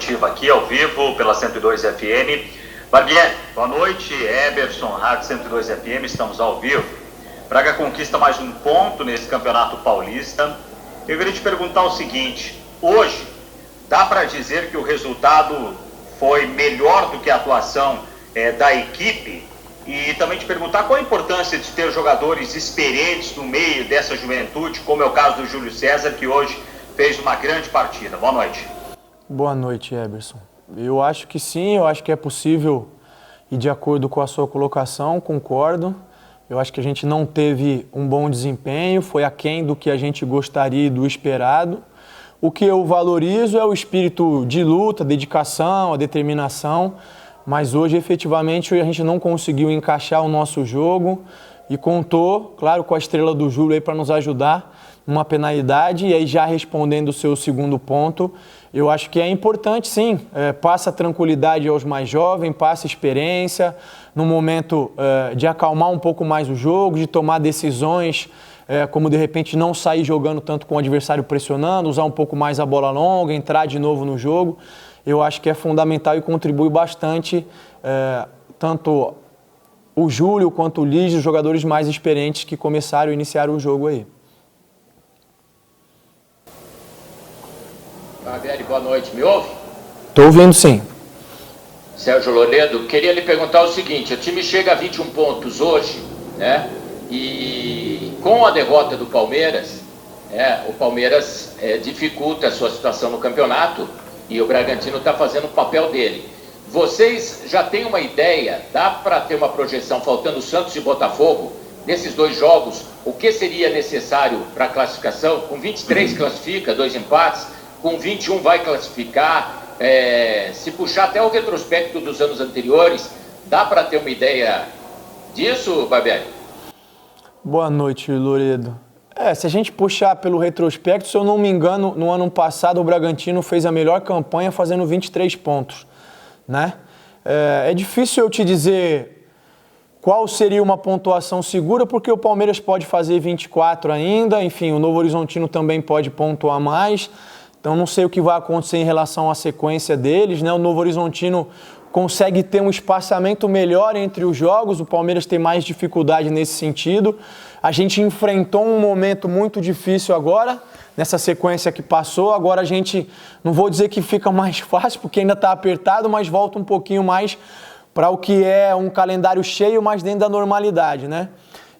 coletiva aqui ao vivo pela 102 FM. Barbieri, boa noite. Eberson, Rádio 102 FM, estamos ao vivo. Braga conquista mais um ponto nesse Campeonato Paulista. Eu queria te perguntar o seguinte: hoje, dá para dizer que o resultado foi melhor do que a atuação da equipe? E também te perguntar qual a importância de ter jogadores experientes no meio dessa juventude, como é o caso do Júlio César, que hoje fez uma grande partida. Boa noite. Boa noite, Eberson. Eu acho que sim, eu acho que é possível e de acordo com a sua colocação, concordo. Eu acho que a gente não teve um bom desempenho, foi aquém do que a gente gostaria e do esperado. O que eu valorizo é o espírito de luta, dedicação, a determinação, mas hoje efetivamente a gente não conseguiu encaixar o nosso jogo e contou, claro, com a estrela do Júlio aí para nos ajudar numa penalidade. E aí, já respondendo o seu segundo ponto, eu acho que é importante sim, passa tranquilidade aos mais jovens, passa experiência, no momento de acalmar um pouco mais o jogo, de tomar decisões, como de repente não sair jogando tanto com o adversário pressionando, usar um pouco mais a bola longa, entrar de novo no jogo. Eu acho que é fundamental e contribui bastante, tanto o Júlio quanto o Lígio, os jogadores mais experientes que começaram e iniciaram o jogo aí. Barbieri, boa noite. Me ouve? Estou ouvindo, sim. Sérgio Loredo, queria lhe perguntar o seguinte: o time chega a 21 pontos hoje, né? E com a derrota do Palmeiras, o Palmeiras dificulta a sua situação no campeonato e o Bragantino está fazendo o papel dele. Vocês já têm uma ideia, dá para ter uma projeção, faltando Santos e Botafogo, nesses dois jogos, o que seria necessário para a classificação? Com 23 classifica, 2 empates, com 21 vai classificar, se puxar até o retrospecto dos anos anteriores, dá para ter uma ideia disso, Barbieri? Boa noite, Loredo. Se a gente puxar pelo retrospecto, se eu não me engano, no ano passado o Bragantino fez a melhor campanha fazendo 23 pontos, né? É difícil eu te dizer qual seria uma pontuação segura, porque o Palmeiras pode fazer 24 ainda, enfim, o Novo Horizontino também pode pontuar mais, então não sei o que vai acontecer em relação à sequência deles, né? O Novo Horizontino consegue ter um espaçamento melhor entre os jogos, o Palmeiras tem mais dificuldade nesse sentido. A gente enfrentou um momento muito difícil agora, nessa sequência que passou. Agora a gente, não vou dizer que fica mais fácil, porque ainda está apertado, mas volta um pouquinho mais para o que é um calendário cheio, mas dentro da normalidade, né?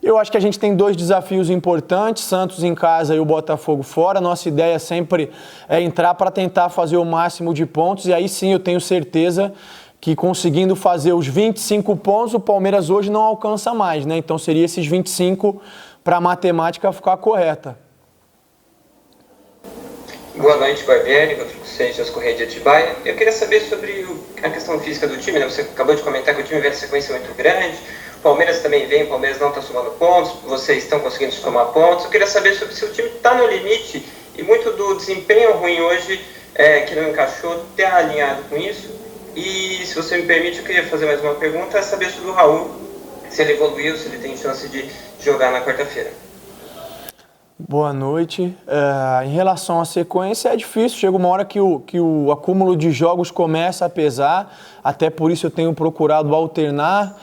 Eu acho que a gente tem 2 desafios importantes, Santos em casa e o Botafogo fora. Nossa ideia sempre é entrar para tentar fazer o máximo de pontos, e aí sim eu tenho certeza que conseguindo fazer os 25 pontos, o Palmeiras hoje não alcança mais, né? Então seria esses 25 para a matemática ficar correta. Boa noite, Barbieri, Rodrigo Seixas, Correia de Atibaia. Eu queria saber sobre a questão física do time, né? Você acabou de comentar que o time vem em sequência muito grande, o Palmeiras também vem, o Palmeiras não está somando pontos, vocês estão conseguindo somar pontos. Eu queria saber sobre se o time está no limite e muito do desempenho ruim hoje, que não encaixou, está alinhado com isso. E, se você me permite, eu queria fazer mais uma pergunta, é saber sobre o Raul, se ele evoluiu, se ele tem chance de jogar na quarta-feira. Boa noite. Em relação à sequência, é difícil, chega uma hora que o acúmulo de jogos começa a pesar, até por isso eu tenho procurado alternar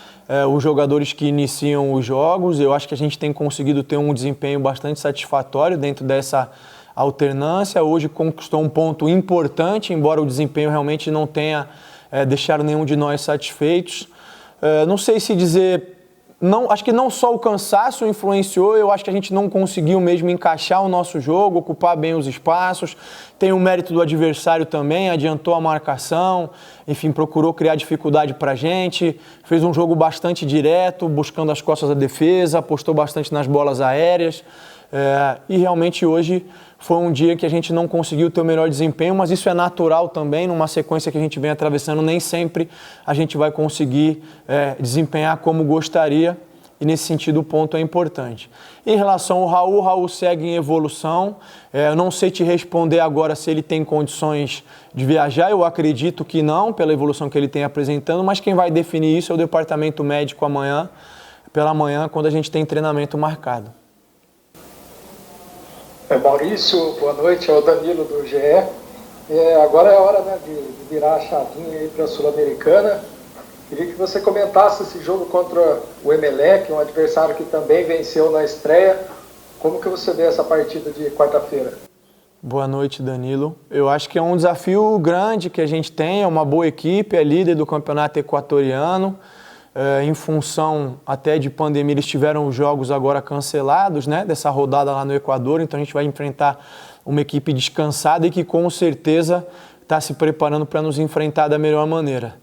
os jogadores que iniciam os jogos. Eu acho que a gente tem conseguido ter um desempenho bastante satisfatório dentro dessa alternância. Hoje conquistou um ponto importante, embora o desempenho realmente não tenha deixado nenhum de nós satisfeitos. Não sei se dizer... Não, acho que não só o cansaço influenciou, eu acho que a gente não conseguiu mesmo encaixar o nosso jogo, ocupar bem os espaços. Tem o mérito do adversário também, adiantou a marcação, enfim, procurou criar dificuldade pra gente, fez um jogo bastante direto, buscando as costas da defesa, apostou bastante nas bolas aéreas. E realmente hoje foi um dia que a gente não conseguiu ter o melhor desempenho, mas isso é natural também, numa sequência que a gente vem atravessando, nem sempre a gente vai conseguir desempenhar como gostaria, e nesse sentido o ponto é importante. Em relação ao Raul, o Raul segue em evolução, eu não sei te responder agora se ele tem condições de viajar, eu acredito que não, pela evolução que ele tem apresentando, mas quem vai definir isso é o departamento médico amanhã, pela manhã, quando a gente tem treinamento marcado. Maurício, boa noite, é o Danilo do GE. Agora é a hora, né, de virar a chavinha aí para a Sul-Americana. Queria que você comentasse esse jogo contra o Emelec, um adversário que também venceu na estreia. Como que você vê essa partida de quarta-feira? Boa noite, Danilo. Eu acho que é um desafio grande que a gente tem, é uma boa equipe, é líder do campeonato equatoriano. Em função até de pandemia, eles tiveram os jogos agora cancelados, né, dessa rodada lá no Equador, então a gente vai enfrentar uma equipe descansada e que com certeza está se preparando para nos enfrentar da melhor maneira.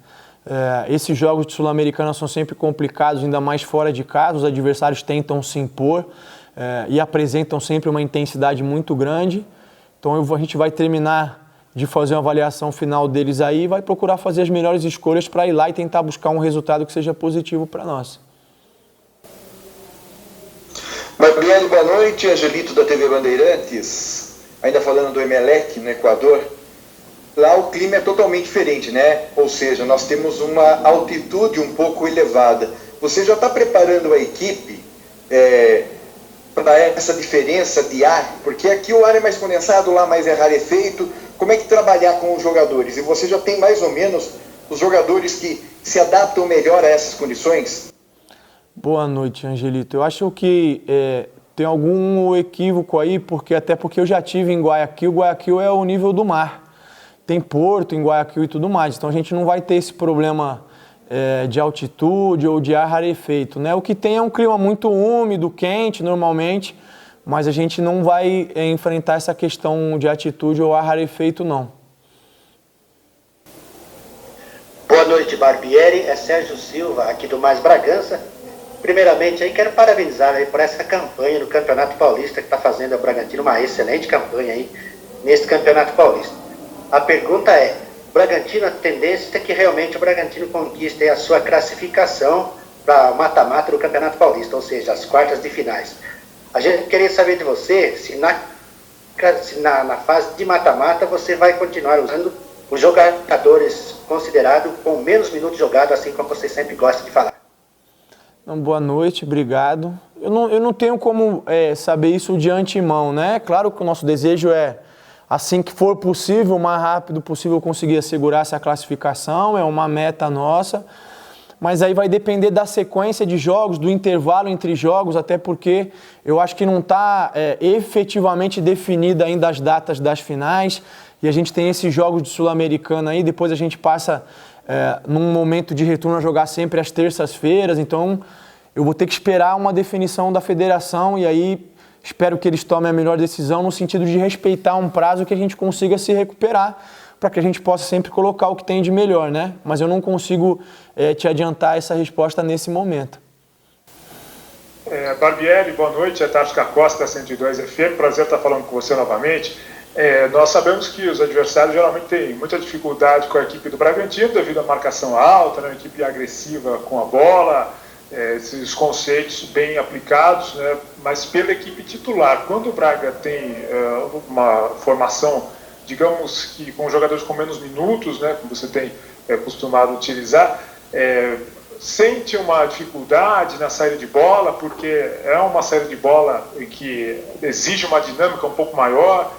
Esses jogos de Sul-Americana são sempre complicados, ainda mais fora de casa, os adversários tentam se impor e apresentam sempre uma intensidade muito grande, então a gente vai terminar de fazer uma avaliação final deles aí e vai procurar fazer as melhores escolhas para ir lá e tentar buscar um resultado que seja positivo para nós. Barbieri, boa noite. Angelito da TV Bandeirantes. Ainda falando do Emelec no Equador. Lá o clima é totalmente diferente, né? Ou seja, nós temos uma altitude um pouco elevada. Você já está preparando a equipe para essa diferença de ar? Porque aqui o ar é mais condensado, lá mais é rarefeito. Como é que trabalhar com os jogadores? E você já tem mais ou menos os jogadores que se adaptam melhor a essas condições? Boa noite, Angelito. Eu acho que tem algum equívoco aí, até porque eu já tive em Guayaquil. Guayaquil é o nível do mar. Tem porto em Guayaquil e tudo mais. Então a gente não vai ter esse problema de altitude ou de ar rarefeito, né? O que tem é um clima muito úmido, quente normalmente, mas a gente não vai enfrentar essa questão de atitude ou ar rarefeito, não. Boa noite, Barbieri. É Sérgio Silva, aqui do Mais Bragança. Primeiramente, aí quero parabenizar aí por essa campanha no Campeonato Paulista que está fazendo a Bragantino uma excelente campanha aí nesse Campeonato Paulista. A pergunta é, Bragantino, a tendência é que realmente o Bragantino conquiste a sua classificação para o mata-mata do Campeonato Paulista, ou seja, as quartas de finais. A gente queria saber de você se na fase de mata-mata você vai continuar usando os jogadores considerados com menos minutos jogados, assim como você sempre gosta de falar. Boa noite, obrigado. Eu não tenho como saber isso de antemão, né? Claro que o nosso desejo é, assim que for possível, o mais rápido possível, conseguir assegurar essa classificação, é uma meta nossa. Mas aí vai depender da sequência de jogos, do intervalo entre jogos, até porque eu acho que não está efetivamente definida ainda as datas das finais, e a gente tem esses jogos de Sul-Americana aí, depois a gente passa num momento de retorno a jogar sempre às terças-feiras, então eu vou ter que esperar uma definição da federação, e aí espero que eles tomem a melhor decisão no sentido de respeitar um prazo que a gente consiga se recuperar, para que a gente possa sempre colocar o que tem de melhor, né? Mas eu não consigo te adiantar essa resposta nesse momento. Barbieri, boa noite, é Tática Costa da 102 FM, prazer estar falando com você novamente. Nós sabemos que os adversários geralmente têm muita dificuldade com a equipe do Bragantino devido à marcação alta, né, uma equipe agressiva com a bola, esses conceitos bem aplicados, né, mas pela equipe titular. Quando o Braga tem uma formação, digamos que com jogadores com menos minutos, né, que você tem costumado utilizar, sente uma dificuldade na saída de bola, porque é uma saída de bola que exige uma dinâmica um pouco maior.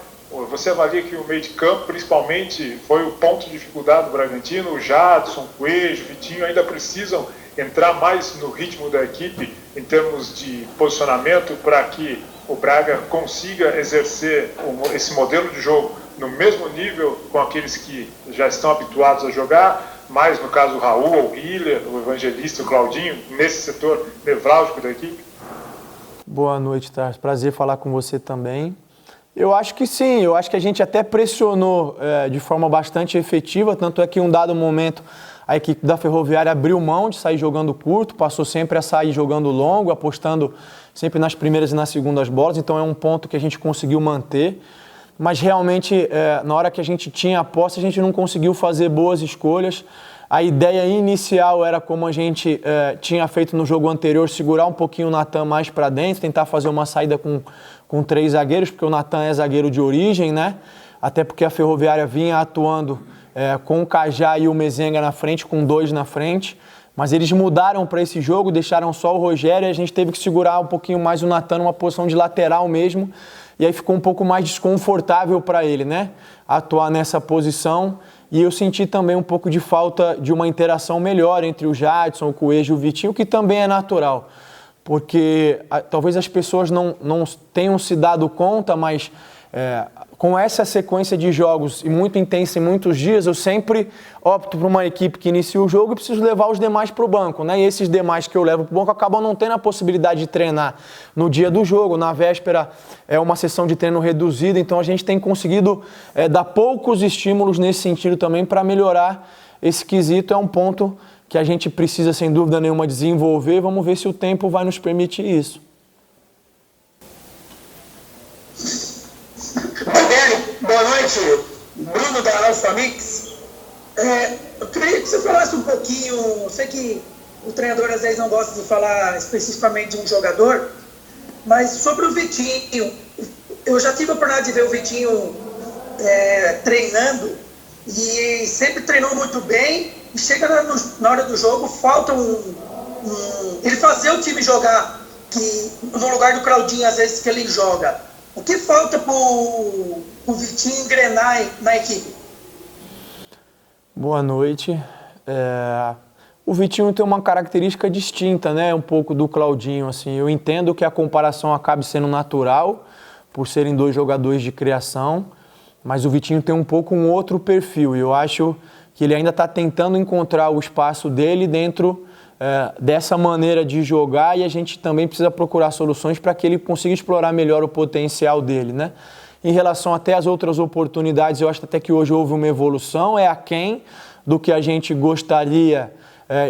Você avalia que o meio de campo, principalmente, foi o ponto de dificuldade do Bragantino? O Jadson, o Coelho, o Vitinho ainda precisam entrar mais no ritmo da equipe em termos de posicionamento para que o Braga consiga exercer esse modelo de jogo no mesmo nível com aqueles que já estão habituados a jogar, mais no caso o Raul, o Hiller, o Evangelista, o Claudinho, nesse setor nevrálgico da equipe? Boa noite, Tarso. Prazer falar com você também. Eu acho que sim, eu acho que a gente até pressionou de forma bastante efetiva, tanto é que em um dado momento a equipe da Ferroviária abriu mão de sair jogando curto, passou sempre a sair jogando longo, apostando sempre nas primeiras e nas segundas bolas, então é um ponto que a gente conseguiu manter, mas realmente na hora que a gente tinha a posse a gente não conseguiu fazer boas escolhas. A ideia inicial era, como a gente tinha feito no jogo anterior, segurar um pouquinho o Natan mais para dentro, tentar fazer uma saída com 3 zagueiros, porque o Natan é zagueiro de origem, né? Até porque a Ferroviária vinha atuando com o Cajá e o Mezenga na frente, com 2 na frente, mas eles mudaram para esse jogo, deixaram só o Rogério e a gente teve que segurar um pouquinho mais o Natan numa posição de lateral mesmo, e aí ficou um pouco mais desconfortável para ele, né? Atuar nessa posição. E eu senti também um pouco de falta de uma interação melhor entre o Jadson, o Coelho e o Vitinho, que também é natural. Porque talvez as pessoas não tenham se dado conta, mas com essa sequência de jogos e muito intensa em muitos dias, eu sempre opto por uma equipe que inicia o jogo e preciso levar os demais para o banco, né? E esses demais que eu levo para o banco acabam não tendo a possibilidade de treinar no dia do jogo. Na véspera é uma sessão de treino reduzida, então a gente tem conseguido dar poucos estímulos nesse sentido também para melhorar esse quesito. É um ponto que a gente precisa, sem dúvida nenhuma, desenvolver. Vamos ver se o tempo vai nos permitir isso. Boa noite, Bruno da Alfa Mix. Eu queria que você falasse um pouquinho, eu sei que o treinador às vezes não gosta de falar especificamente de um jogador, mas sobre o Vitinho. Eu já tive a oportunidade de ver o Vitinho treinando e sempre treinou muito bem, e chega na hora do jogo, falta ele fazer o time jogar, que no lugar do Claudinho às vezes que ele joga. O que falta para o Vitinho engrenar na equipe? Boa noite. O Vitinho tem uma característica distinta, né? Um pouco do Claudinho. Assim. Eu entendo que a comparação acabe sendo natural, por serem dois jogadores de criação, mas o Vitinho tem um pouco um outro perfil. E eu acho que ele ainda está tentando encontrar o espaço dele dentro dessa maneira de jogar, e a gente também precisa procurar soluções para que ele consiga explorar melhor o potencial dele, né? Em relação até às outras oportunidades, eu acho até que hoje houve uma evolução, aquém do que a gente gostaria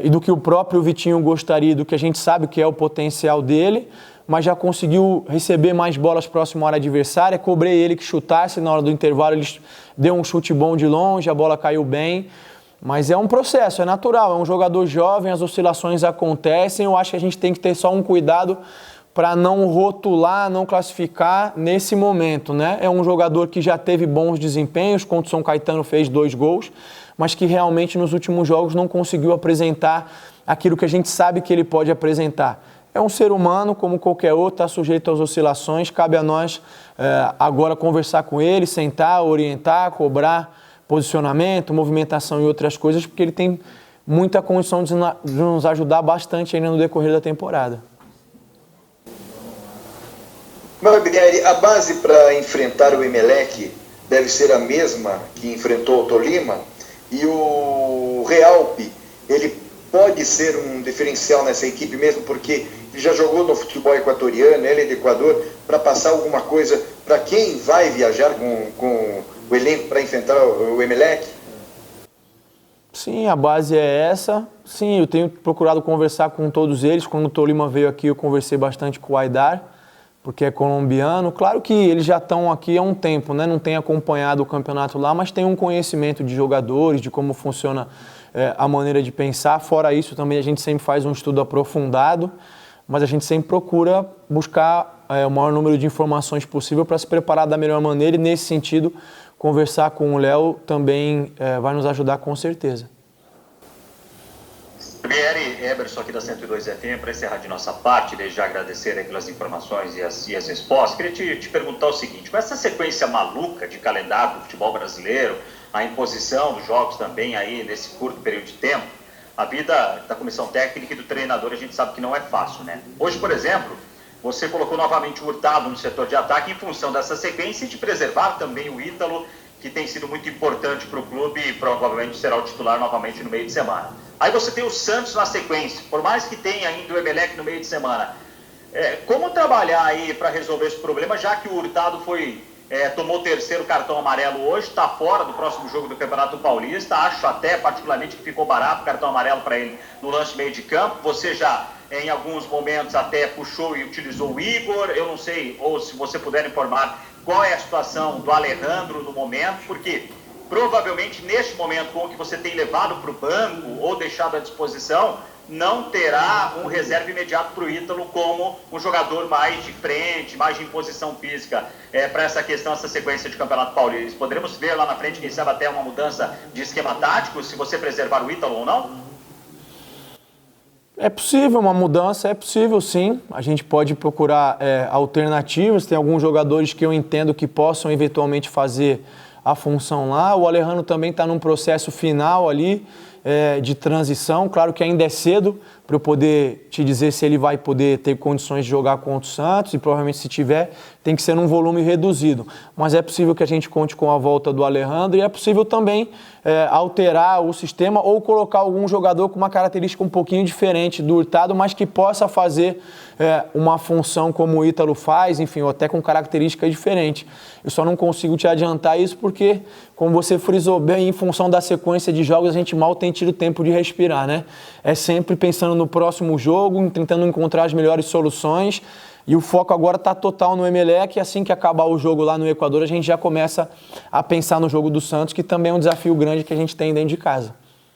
e do que o próprio Vitinho gostaria, do que a gente sabe que é o potencial dele, mas já conseguiu receber mais bolas próximo à área adversária. Cobrei ele que chutasse, na hora do intervalo ele deu um chute bom de longe, a bola caiu bem. Mas é um processo, é natural, é um jogador jovem, as oscilações acontecem. Eu acho que a gente tem que ter só um cuidado para não rotular, não classificar nesse momento, né? É um jogador que já teve bons desempenhos, contra o São Caetano fez 2 gols, mas que realmente nos últimos jogos não conseguiu apresentar aquilo que a gente sabe que ele pode apresentar. É um ser humano como qualquer outro, está sujeito às oscilações, cabe a nós agora conversar com ele, sentar, orientar, cobrar posicionamento, movimentação e outras coisas, porque ele tem muita condição de nos ajudar bastante ainda no decorrer da temporada. Barbieri, a base para enfrentar o Emelec deve ser a mesma que enfrentou o Tolima, e o Realpe, ele pode ser um diferencial nessa equipe mesmo, porque ele já jogou no futebol equatoriano, ele é do Equador, para passar alguma coisa para quem vai viajar com o elenco para enfrentar o Emelec? Sim, a base é essa. Sim, eu tenho procurado conversar com todos eles. Quando o Tolima veio aqui, eu conversei bastante com o Aidar, porque é colombiano. Claro que eles já estão aqui há um tempo, né? Não tem acompanhado o campeonato lá, mas tem um conhecimento de jogadores, de como funciona a maneira de pensar. Fora isso, também a gente sempre faz um estudo aprofundado, mas a gente sempre procura buscar o maior número de informações possível para se preparar da melhor maneira, e nesse sentido, conversar com o Léo também vai nos ajudar com certeza. Barbieri, Eberson aqui da 102 FM, para encerrar de nossa parte, desde já agradecer pelas informações e as respostas, queria te perguntar o seguinte: com essa sequência maluca de calendário do futebol brasileiro, a imposição dos jogos também aí nesse curto período de tempo, a vida da comissão técnica e do treinador a gente sabe que não é fácil, né? Hoje, por exemplo, você colocou novamente o Hurtado no setor de ataque em função dessa sequência e de preservar também o Ítalo, que tem sido muito importante para o clube e provavelmente será o titular novamente no meio de semana. Aí você tem o Santos na sequência, por mais que tenha ainda o Emelec no meio de semana. Como trabalhar aí para resolver esse problema, já que o Hurtado tomou o 3º cartão amarelo hoje, está fora do próximo jogo do Campeonato Paulista? Acho até particularmente que ficou barato o cartão amarelo para ele no lance meio de campo. Você já, em alguns momentos, até puxou e utilizou o Igor. Eu não sei, ou se você puder informar qual é a situação do Alejandro no momento, porque provavelmente neste momento, com o que você tem levado para o banco ou deixado à disposição, não terá um reserva imediato para o Ítalo como um jogador mais de frente, mais de imposição física para essa questão, essa sequência de Campeonato Paulista. Poderemos ver lá na frente, quem sabe, até uma mudança de esquema tático, se você preservar o Ítalo ou não? É possível uma mudança, é possível sim. A gente pode procurar alternativas. Tem alguns jogadores que eu entendo que possam eventualmente fazer a função lá. O Alejandro também está num processo final ali de transição. Claro que ainda é cedo para eu poder te dizer se ele vai poder ter condições de jogar contra o Santos, e provavelmente se tiver, tem que ser num volume reduzido. Mas é possível que a gente conte com a volta do Alejandro, e é possível também alterar o sistema ou colocar algum jogador com uma característica um pouquinho diferente do Hurtado, mas que possa fazer uma função como o Ítalo faz, enfim, ou até com característica diferente. Eu só não consigo te adiantar isso porque, como você frisou bem, em função da sequência de jogos, a gente mal tem tido tempo de respirar, né? É sempre pensando no próximo jogo, tentando encontrar as melhores soluções, e o foco agora está total no Emelec, e assim que acabar o jogo lá no Equador, a gente já começa a pensar no jogo do Santos, que também é um desafio grande que a gente tem dentro de casa.